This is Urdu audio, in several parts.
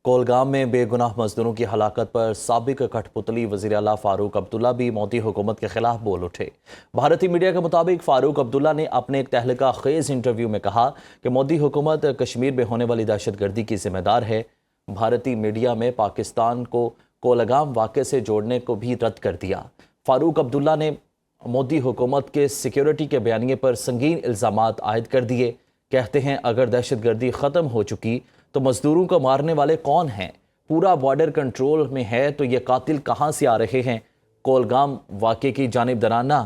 کولگام میں بے گناہ مزدوروں کی ہلاکت پر سابق کٹھپتلی وزیر اعلیٰ فاروق عبداللہ بھی مودی حکومت کے خلاف بول اٹھے۔ بھارتی میڈیا کے مطابق فاروق عبداللہ نے اپنے ایک تہلکہ خیز انٹرویو میں کہا کہ مودی حکومت کشمیر میں ہونے والی دہشت گردی کی ذمہ دار ہے۔ بھارتی میڈیا میں پاکستان کو کولگام واقعے سے جوڑنے کو بھی رد کر دیا۔ فاروق عبداللہ نے مودی حکومت کے سیکیورٹی کے بیانیے پر سنگین الزامات عائد کر دیے۔ کہتے ہیں اگر دہشت گردی ختم ہو چکی تو مزدوروں کو مارنے والے کون ہیں؟ پورا بارڈر کنٹرول میں ہے تو یہ قاتل کہاں سے آ رہے ہیں؟ کولگام واقعے کی جانبدارانہ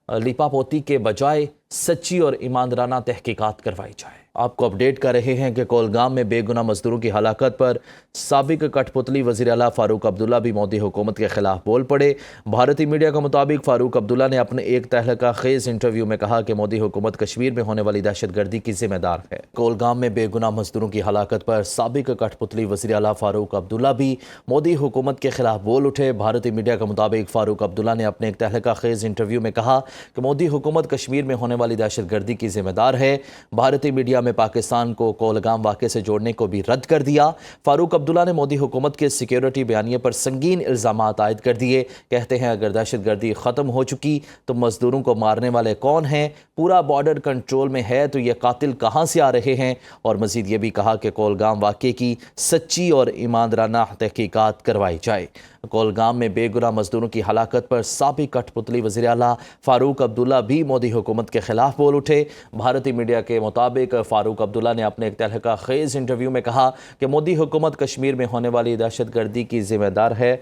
لیپا پوتی کے بجائے سچی اور ایماندارانہ تحقیقات کروائی جائے۔ آپ کو اپڈیٹ کر رہے ہیں کہ کولگام میں بے گناہ مزدوروں کی ہلاکت پر سابق کٹھپتلی وزیر اعلیٰ فاروق عبداللہ بھی مودی حکومت کے خلاف بول پڑے۔ بھارتی میڈیا کے مطابق فاروق عبداللہ نے اپنے ایک تہلکہ خیز انٹرویو میں کہا کہ مودی حکومت کشمیر میں ہونے والی دہشت گردی کی ذمہ دار ہے۔ کولگام میں بے گناہ مزدوروں کی ہلاکت پر سابق کٹھپتلی وزیر اعلیٰ فاروق عبداللہ بھی مودی حکومت کے خلاف بول اٹھے۔ بھارتی میڈیا کے مطابق فاروق عبداللہ نے اپنے ایک تہلکہ خیز انٹرویو میں کہا کہ مودی حکومت کشمیر میں ہونے والی دہشت گردی کی ذمہ دار ہے۔ بھارتی میڈیا میں پاکستان کو کولگام واقعے سے جوڑنے کو بھی رد کر دیا۔ فاروق عبداللہ نے مودی حکومت کے سیکیورٹی بیانیے پر سنگین الزامات عائد کر دیے۔ کہتے ہیں اگر دہشت گردی ختم ہو چکی تو مزدوروں کو مارنے والے کون ہیں؟ پورا بارڈر کنٹرول میں ہے تو یہ قاتل کہاں سے آ رہے ہیں؟ اور مزید یہ بھی کہا کہ کولگام واقعے کی سچی اور ایماندارانہ تحقیقات کروائی جائے۔ کولگام میں بے گناہ مزدوروں کی ہلاکت پر سابق کٹھپتلی وزیر اعلیٰ فاروق عبداللہ بھی مودی حکومت کے خلاف بول اٹھے۔ بھارتی میڈیا کے مطابق فاروق عبداللہ نے اپنے ایک تہلکہ خیز انٹرویو میں کہا کہ مودی حکومت کشمیر میں ہونے والی دہشت گردی کی ذمہ دار ہے۔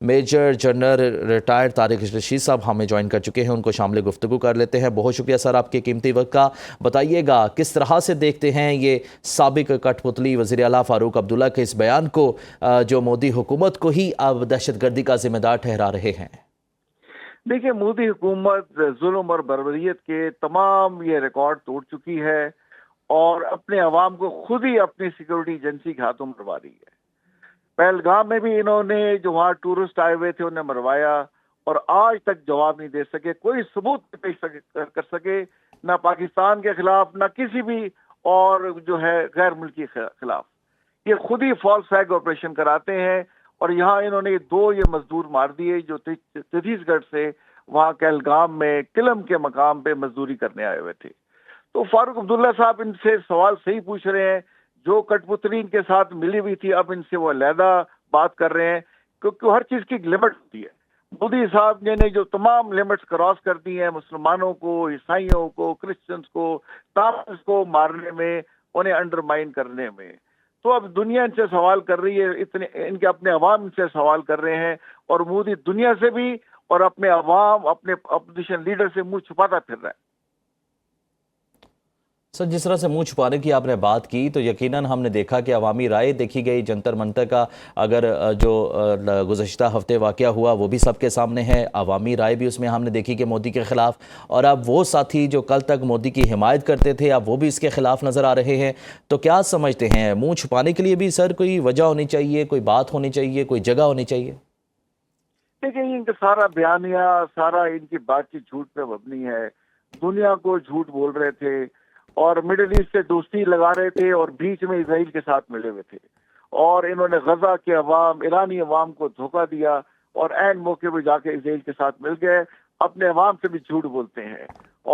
Major general retired Tariq Rashid صاحب ہمیں جوائن کر چکے ہیں، ان کو شامل گفتگو کر لیتے ہیں۔ بہت شکریہ سر آپ کے قیمتی وقت کا۔ بتائیے گا کس طرح سے دیکھتے ہیں یہ سابق کٹھپتلی وزیر اعلیٰ فاروق عبداللہ کے اس بیان کو جو مودی حکومت کو ہی اب دہشت گردی کا ذمہ دار ٹھہرا رہے ہیں؟ دیکھیں، مودی حکومت ظلم اور بربریت کے تمام یہ ریکارڈ توڑ چکی ہے اور اپنے عوام کو خود ہی اپنی سیکورٹی ایجنسی کے ہاتھوں مروا رہی ہے۔ پہلگام میں بھی انہوں نے جو وہاں ٹورسٹ آئے ہوئے تھے انہیں مروایا اور آج تک جواب نہیں دے سکے، کوئی ثبوت پیش کر سکے، نہ پاکستان کے خلاف نہ کسی بھی اور جو ہے غیر ملکی خلاف۔ یہ خود ہی فالس فلیگ آپریشن کراتے ہیں اور یہاں انہوں نے یہ مزدور مار دیے جو چھتیس گڑھ سے وہاں کہلگام میں قلم کے مقام پہ مزدوری کرنے آئے ہوئے تھے۔ تو فاروق عبداللہ صاحب ان سے سوال صحیح پوچھ رہے ہیں، جو کٹھپتلی کے ساتھ ملی ہوئی تھی اب ان سے وہ علیحدہ بات کر رہے ہیں، کیونکہ ہر چیز کی ایک لمٹ ہوتی ہے۔ مودی صاحب نے جو تمام لمٹس کراس کر دی ہیں، مسلمانوں کو، عیسائیوں کو، کرسچنز کو، تاملز کو مارنے میں، انہیں انڈرمائن کرنے میں، تو اب دنیا ان سے سوال کر رہی ہے، ان کے اپنے عوام ان سے سوال کر رہے ہیں اور مودی دنیا سے بھی اور اپنے عوام، اپنے اپوزیشن لیڈر سے منہ چھپاتا پھر رہا ہے۔ سر، جس طرح سے منہ چھپانے کی آپ نے بات کی تو یقیناً ہم نے دیکھا کہ عوامی رائے دیکھی گئی جنتر منتر کا، اگر جو گزشتہ ہفتے واقعہ ہوا وہ بھی سب کے سامنے ہے، عوامی رائے بھی اس میں ہم نے دیکھی کہ مودی کے خلاف، اور اب وہ ساتھی جو کل تک مودی کی حمایت کرتے تھے اب وہ بھی اس کے خلاف نظر آ رہے ہیں۔ تو کیا سمجھتے ہیں منہ چھپانے کے لیے بھی سر کوئی وجہ ہونی چاہیے، کوئی بات ہونی چاہیے، کوئی جگہ ہونی چاہیے؟ دیکھیں، ان کا سارا بیانیہ، سارا ان کی بات چیت جھوٹ پہ مبنی ہے۔ دنیا کو جھوٹ بول رہے تھے اور مڈل ایسٹ سے دوستی لگا رہے تھے اور بیچ میں اسرائیل کے ساتھ ملے ہوئے تھے، اور انہوں نے غزہ کے عوام، ایرانی عوام کو دھوکہ دیا اور عین موقع پہ جا کے اسرائیل کے ساتھ مل گئے۔ اپنے عوام سے بھی جھوٹ بولتے ہیں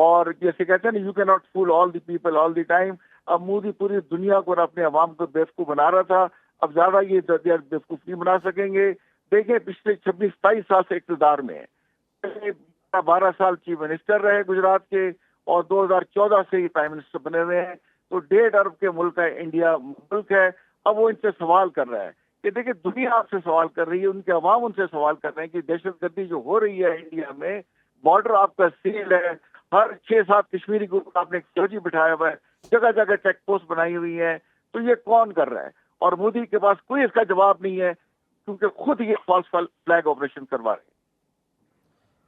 اور جیسے کہتے ہیں نا، you can not fool all the people all the time. اب مودی پوری دنیا کو اور اپنے عوام کو بیوقوف بنا رہا تھا، اب زیادہ یہ بیوقوف نہیں بنا سکیں گے۔ دیکھیں، پچھلے 26-27 سال سے اقتدار میں ہیں، 12 سال چیف منسٹر رہے گجرات کے اور 2014 سے ہی پرائم منسٹر بنے ہوئے ہیں۔ تو 1.5 ارب کے ملک ہے، انڈیا ملک ہے۔ اب وہ ان سے سوال کر رہا ہے کہ دیکھیں، دنیا آپ سے سوال کر رہی ہے، ان کے عوام ان سے سوال کر رہے ہیں کہ دہشت گردی جو ہو رہی ہے انڈیا میں، بارڈر آپ کا سیل ہے، ہر 6-7 کشمیری کو آپ نے فوجی بٹھایا ہوا ہے، جگہ جگہ چیک پوسٹ بنائی ہوئی ہے، تو یہ کون کر رہا ہے؟ اور مودی کے پاس کوئی اس کا جواب نہیں ہے، کیونکہ خود یہ فالس فلیگ آپریشن کروا رہے ہیں۔